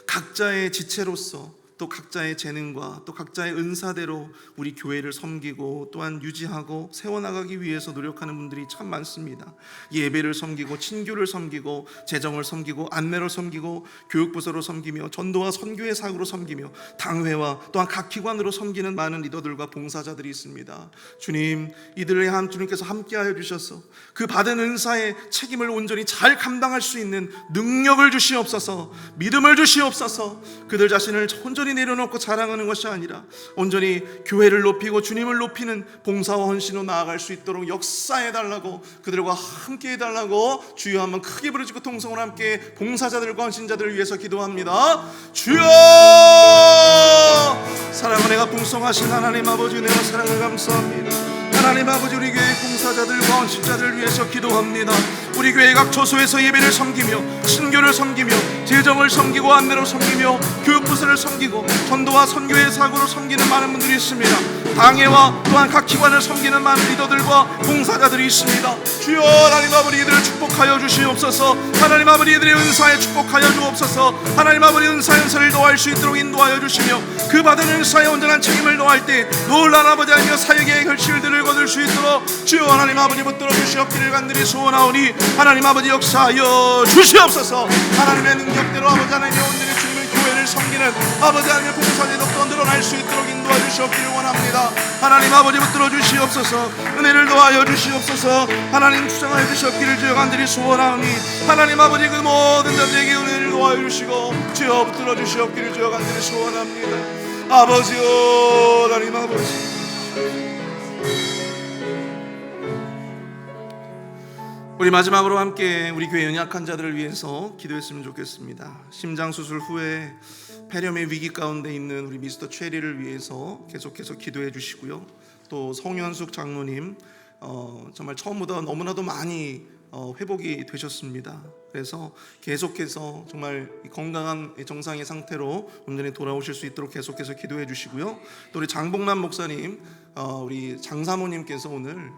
각자의 지체로서 또 각자의 재능과 또 각자의 은사대로 우리 교회를 섬기고 또한 유지하고 세워나가기 위해서 노력하는 분들이 참 많습니다. 예배를 섬기고 친교를 섬기고 재정을 섬기고 안내를 섬기고 교육부서로 섬기며 전도와 선교의 사역으로 섬기며 당회와 또한 각 기관으로 섬기는 많은 리더들과 봉사자들이 있습니다. 주님, 이들을 향한 주님께서 함께하여 주셔서 그 받은 은사의 책임을 온전히 잘 감당할 수 있는 능력을 주시옵소서. 믿음을 주시옵소서. 그들 자신을 온전히 내려놓고 자랑하는 것이 아니라 온전히 교회를 높이고 주님을 높이는 봉사와 헌신으로 나아갈 수 있도록 역사해달라고 그들과 함께 해달라고 주여 한번 크게 부르짖고 통성으로 함께 봉사자들과 헌신자들을 위해서 기도합니다. 주여 사랑은 내가 풍성하신 하나님 아버지 은혜와 사랑을 감사합니다. 하나님 아버지 우리 교회 봉사자들과 헌신자들을 위해서 기도합니다. 우리 교회 각 처소에서 예배를 섬기며 신교를 섬기며 재정을 섬기고 안내로 섬기며 교육부서를 섬기고 전도와 선교의 사고로 섬기는 많은 분들이 있습니다. 당회와 또한 각 기관을 섬기는 많은 리더들과 봉사자들이 있습니다. 주여 하나님 아버지 이들을 축복하여 주시옵소서. 하나님 아버지 이들의 은사에 축복하여 주옵소서. 하나님 아버지 은사를 더할 수 있도록 인도하여 주시며 그 받은 은사에 온전한 책임을 더할 때 놀란 아버지 하며 사역의 결실들을 거둘 수 있도록 주여 하나님 아버지 붙들어 주시옵기를 간절히 소원하오니 하나님 아버지 역사하여 주시옵소서. 하나님의 능력대로 아버지 하나님의 온전히 주님의 교회를 섬기는 아버지 하나님의 봉사자도 또 늘어날 수 있도록 인도해 주시옵기를 원합니다. 하나님 아버지 붙들어 주시옵소서. 은혜를 도하여 주시옵소서. 하나님 주장하여 주시옵기를 주여 간절히 소원하오니 하나님 아버지 그 모든 자들에게 은혜를 도하여 주시고 주여 붙들어 주시옵기를 주여 간절히 소원합니다. 아버지요 하나님 아버지 우리 마지막으로 함께 우리 교회 연약한 자들을 위해서 기도했으면 좋겠습니다. 심장수술 후에 폐렴의 위기 가운데 있는 우리 미스터 체리를 위해서 계속해서 기도해 주시고요. 또 성현숙 장로님 정말 처음보다 너무나도 많이 회복이 되셨습니다. 그래서 계속해서 정말 건강한 정상의 상태로 온전히 돌아오실 수 있도록 계속해서 기도해 주시고요. 또 우리 장복남 목사님 우리 장사모님께서 오늘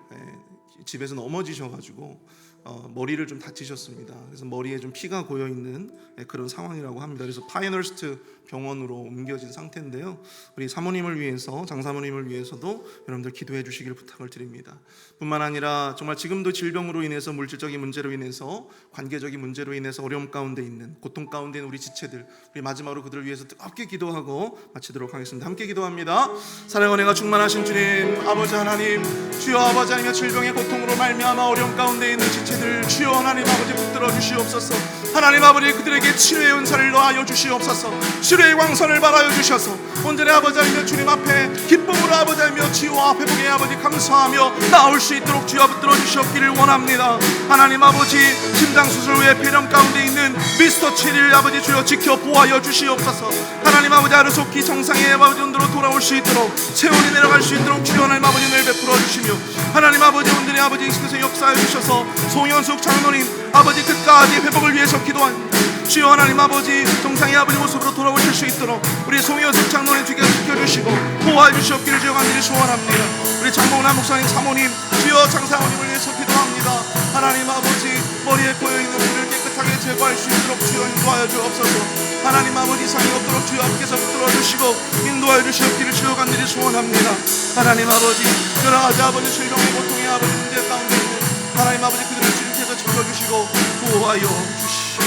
집에서 넘어지셔가지고 머리를 좀 다치셨습니다. 그래서 머리에 좀 피가 고여 있는 그런 상황이라고 합니다. 그래서 파이너스트 병원으로 옮겨진 상태인데요. 우리 사모님을 위해서 장사모님을 위해서도 여러분들 기도해 주시기를 부탁을 드립니다. 뿐만 아니라 정말 지금도 질병으로 인해서 물질적인 문제로 인해서 관계적인 문제로 인해서 어려움 가운데 있는 고통 가운데 있는 우리 지체들 우리 마지막으로 그들을 위해서 뜨겁게 기도하고 마치도록 하겠습니다. 함께 기도합니다. 사랑의 은혜가 충만하신 주님 아버지 하나님 주여 아버지 하나님의 질병의 고통으로 말미암아 어려움 가운데 있는 지체들 주여 하나님 아버지 붙들어 주시옵소서. 하나님 아버지 그들에게 치료의 은사를 더하여 주시옵소서. 치료의 광선을 발하여 주셔서 온전히 아버지 하나님 주님 앞에 기쁨으로 아버지 하나님 치유와 회복의 아버지 감사하며 나올 수 있도록 주여 붙들어 주시옵기를 원합니다. 하나님 아버지 심장수술 후에 폐렴 가운데 있는 미스터 체리를 아버지 주여 지켜 보호하여 주시옵소서. 하나님 아버지 하루속히 정상의 아버지 온도로 돌아올 수 있도록 세월이 내려갈 수 있도록 주여 하나님 아버지 은혜를 베풀어 주시며 하나님 아버지 온전히 아버지 인식에서 역사해 주셔서 송현숙 장로님 아버지 끝까지 회복을 위해서 기도합니다. 주여 하나님 아버지 정상의 아버지 모습으로 돌아오실 수 있도록 우리 송현숙 장로님 주께 지켜주시고 보호해 주시옵기를 주여 간절히 소원합니다. 우리 장봉남 목사님 사모님 주여 장사모님을 위해서 기도합니다. 하나님 아버지 머리에 고여있는 물을 깨끗하게 제거할 수 있도록 주여 인도하여 주옵소서. 하나님 아버지 이상이 없도록 주여 앞에서 붙들어 주시고 인도하여 주시옵기를 주여 간절히 소원합니다. 하나님 아버지 여러 가지 아버지 질병의 고통의 아버지 문제 가운데 있는 하나님 아버지 그들을 주님께서 지켜주시고 보호하여 주시옵소서.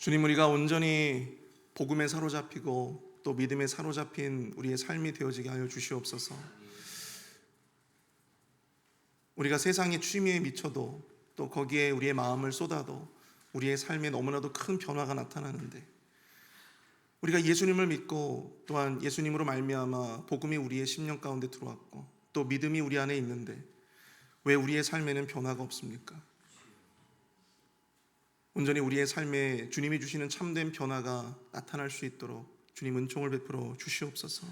주님, 우리가 온전히 복음에 사로잡히고 또 믿음에 사로잡힌 우리의 삶이 되어지게 하여 주시옵소서. 우리가 세상의 취미에 미쳐도 또 거기에 우리의 마음을 쏟아도 우리의 삶에 너무나도 큰 변화가 나타나는데, 우리가 예수님을 믿고 또한 예수님으로 말미암아 복음이 우리의 심령 가운데 들어왔고 또 믿음이 우리 안에 있는데 왜 우리의 삶에는 변화가 없습니까? 온전히 우리의 삶에 주님이 주시는 참된 변화가 나타날 수 있도록 주님 은총을 베풀어 주시옵소서.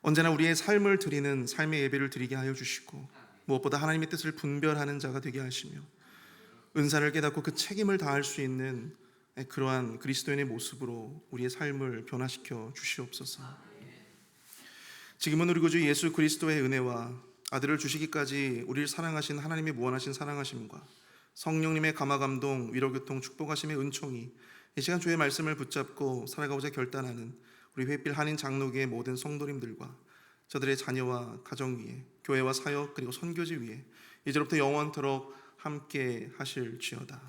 언제나 우리의 삶을 드리는 삶의 예배를 드리게 하여 주시고 무엇보다 하나님의 뜻을 분별하는 자가 되게 하시며 은사를 깨닫고 그 책임을 다할 수 있는 그러한 그리스도인의 모습으로 우리의 삶을 변화시켜 주시옵소서. 지금은 우리 구주 예수 그리스도의 은혜와 아들을 주시기까지 우리를 사랑하신 하나님의 무한하신 사랑하심과 성령님의 감화감동 위로교통 축복하심의 은총이 이 시간 주의 말씀을 붙잡고 살아가고자 결단하는 우리 회필 한인 장로교의 모든 성도님들과 저들의 자녀와 가정 위에, 교회와 사역 그리고 선교지 위에 이제로부터 영원토록 함께 하실지어다.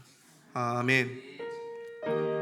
아멘.